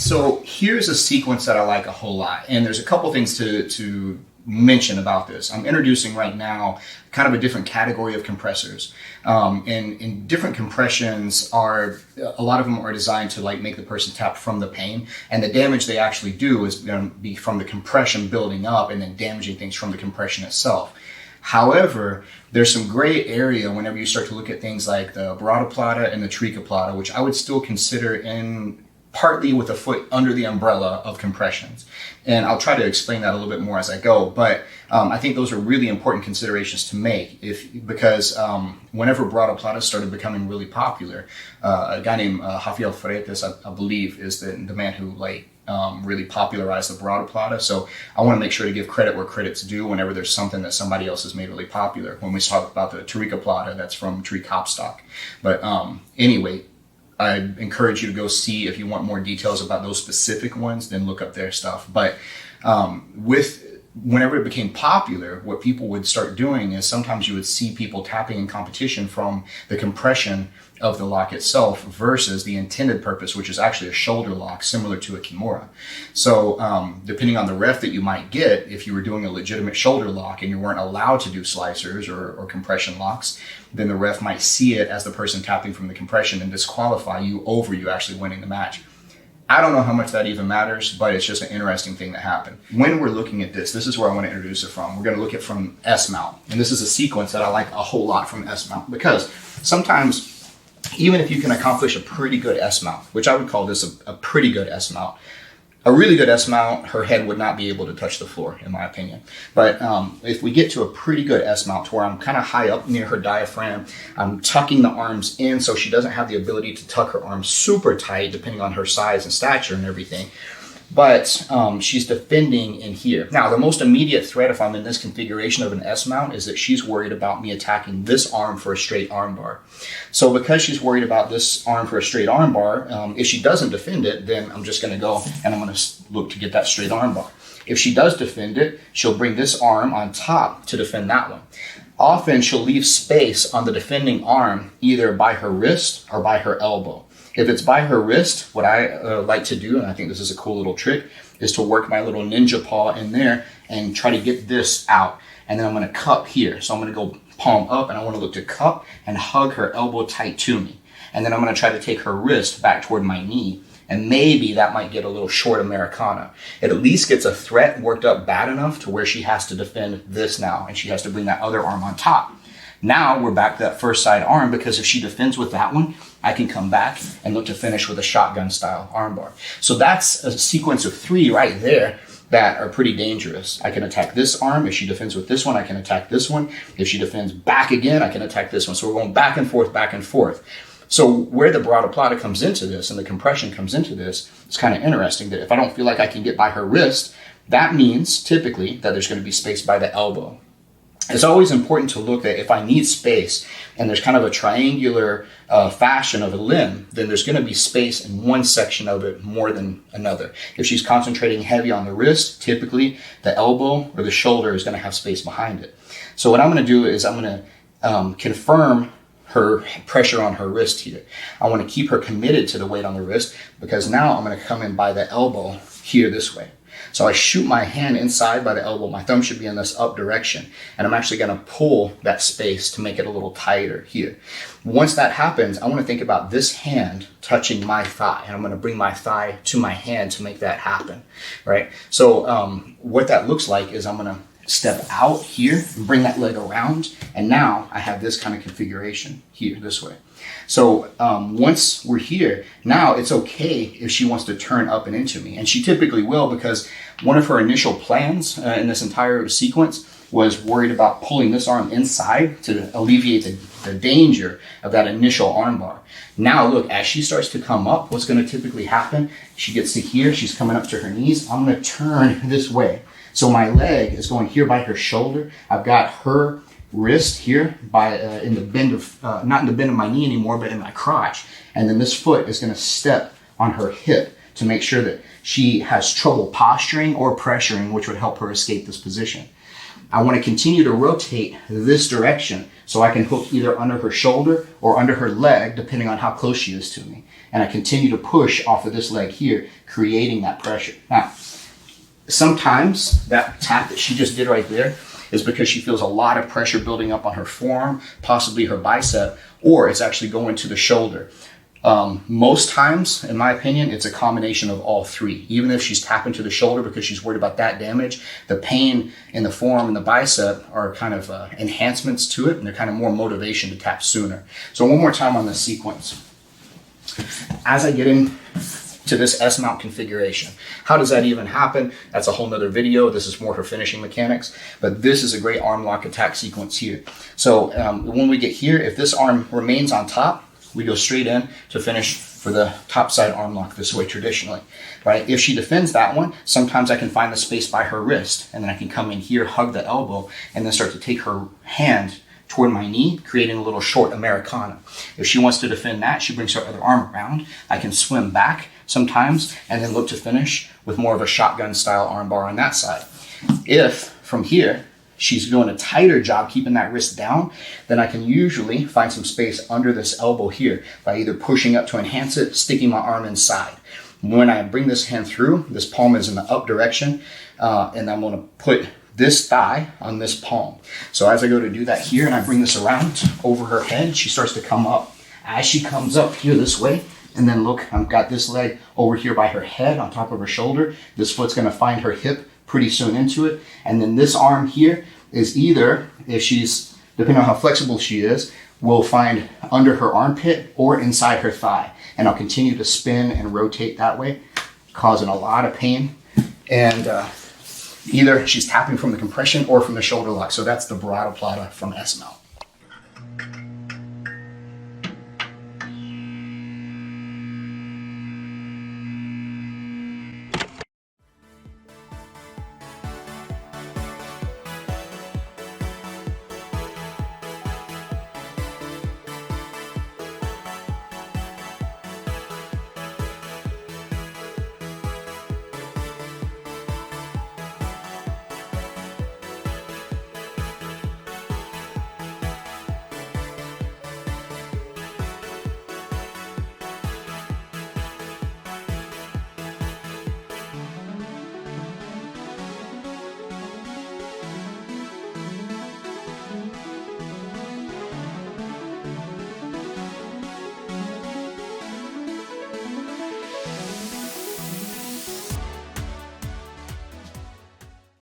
So here's a sequence that I like a whole lot. And there's a couple things to mention about this. I'm introducing right now kind of a different category of compressors. And different compressions are, a lot of them are designed to like make the person tap from the pain. And the damage they actually do is going to be from the compression building up and then damaging things from the compression itself. However, there's some gray area whenever you start to look at things like the Baratoplata and the Tricoplata, which I would still consider in partly with a foot under the umbrella of compressions. And I'll try to explain that a little bit more as I go. But I think those are really important considerations to make because whenever Baratoplata started becoming really popular, a guy named Rafael Freitas, I believe, is the man who really popularized the Baratoplata. So I want to make sure to give credit where credit's due whenever there's something that somebody else has made really popular. When we talk about the Tricoplata, that's from tree copstock. But anyway, I encourage you to go see if you want more details about those specific ones, then look up their stuff. But whenever it became popular, what people would start doing is sometimes you would see people tapping in competition from the compression of the lock itself versus the intended purpose, which is actually a shoulder lock similar to a Kimura. So depending on the ref that you might get, if you were doing a legitimate shoulder lock and you weren't allowed to do slicers or compression locks, then the ref might see it as the person tapping from the compression and disqualify you over you actually winning the match. I don't know how much that even matters, but it's just an interesting thing that happened. When we're looking at this is where I want to introduce it from. We're going to look at from S-mount. And this is a sequence that I like a whole lot from S-mount because sometimes, even if you can accomplish a pretty good S-mount, which I would call this a pretty good S-mount, a really good S-mount, her head would not be able to touch the floor, in my opinion. But if we get to a pretty good S-mount to where I'm kind of high up near her diaphragm, I'm tucking the arms in so she doesn't have the ability to tuck her arms super tight, depending on her size and stature and everything. But she's defending in here. Now, the most immediate threat if I'm in this configuration of an S-mount is that she's worried about me attacking this arm for a straight arm bar. So because she's worried about this arm for a straight arm bar, if she doesn't defend it, then I'm just going to go and I'm going to look to get that straight arm bar. If she does defend it, she'll bring this arm on top to defend that one. Often she'll leave space on the defending arm either by her wrist or by her elbow. If it's by her wrist, what I like to do, and I think this is a cool little trick, is to work my little ninja paw in there and try to get this out. And then I'm going to cup here. So I'm going to go palm up and I want to look to cup and hug her elbow tight to me. And then I'm going to try to take her wrist back toward my knee. And maybe that might get a little short Americana. It at least gets a threat worked up bad enough to where she has to defend this now. And she has to bring that other arm on top. Now we're back to that first side arm because if she defends with that one, I can come back and look to finish with a shotgun style armbar. So that's a sequence of 3 right there that are pretty dangerous. I can attack this arm. If she defends with this one, I can attack this one. If she defends back again, I can attack this one. So we're going back and forth, back and forth. So where the Baratoplata comes into this and the compression comes into this, it's kind of interesting that if I don't feel like I can get by her wrist, that means typically that there's going to be space by the elbow. It's always important to look at if I need space and there's kind of a triangular fashion of a limb, then there's going to be space in one section of it more than another. If she's concentrating heavy on the wrist, typically the elbow or the shoulder is going to have space behind it. So what I'm going to do is I'm going to confirm her pressure on her wrist here. I want to keep her committed to the weight on the wrist because now I'm going to come in by the elbow here this way. So I shoot my hand inside by the elbow. My thumb should be in this up direction. And I'm actually going to pull that space to make it a little tighter here. Once that happens, I want to think about this hand touching my thigh. And I'm going to bring my thigh to my hand to make that happen, right? So what that looks like is I'm going to step out here and bring that leg around. And now I have this kind of configuration here, this way. So once we're here, now it's okay if she wants to turn up and into me. And she typically will because one of her initial plans in this entire sequence was worried about pulling this arm inside to alleviate the danger of that initial armbar. Now look, as she starts to come up, what's going to typically happen, she gets to here, she's coming up to her knees, I'm going to turn this way. So my leg is going here by her shoulder. I've got her wrist here by in the bend of not in the bend of my knee anymore, but in my crotch, and then this foot is going to step on her hip to make sure that she has trouble posturing or pressuring, which would help her escape this position. I want to continue to rotate this direction so I can hook either under her shoulder or under her leg, depending on how close she is to me. And I continue to push off of this leg here, creating that pressure. Now, sometimes that tap that she just did right there is because she feels a lot of pressure building up on her forearm, possibly her bicep, or it's actually going to the shoulder. Most times, in my opinion, it's a combination of all three. Even if she's tapping to the shoulder because she's worried about that damage, the pain in the forearm and the bicep are kind of enhancements to it, and they're kind of more motivation to tap sooner. So one more time on this sequence. As I get into this S-mount configuration, how does that even happen? That's a whole nother video. This is more for finishing mechanics, but this is a great arm lock attack sequence here. So when we get here, if this arm remains on top, we go straight in to finish for the top side arm lock this way traditionally, right? If she defends that one, sometimes I can find the space by her wrist, and then I can come in here, hug the elbow, and then start to take her hand toward my knee, creating a little short Americana. If she wants to defend that, she brings her other arm around. I can swim back sometimes and then look to finish with more of a shotgun style arm bar on that side. If from here, she's doing a tighter job keeping that wrist down, then I can usually find some space under this elbow here by either pushing up to enhance it, sticking my arm inside. When I bring this hand through, this palm is in the up direction, and I'm gonna put this thigh on this palm. So as I go to do that here and I bring this around over her head, she starts to come up. As she comes up here this way, and then look, I've got this leg over here by her head on top of her shoulder. This foot's gonna find her hip pretty soon into it. And then this arm here is either, if she's, depending on how flexible she is, will find under her armpit or inside her thigh. And I'll continue to spin and rotate that way, causing a lot of pain. And either she's tapping from the compression or from the shoulder lock. So that's the Baratoplata from S-mount.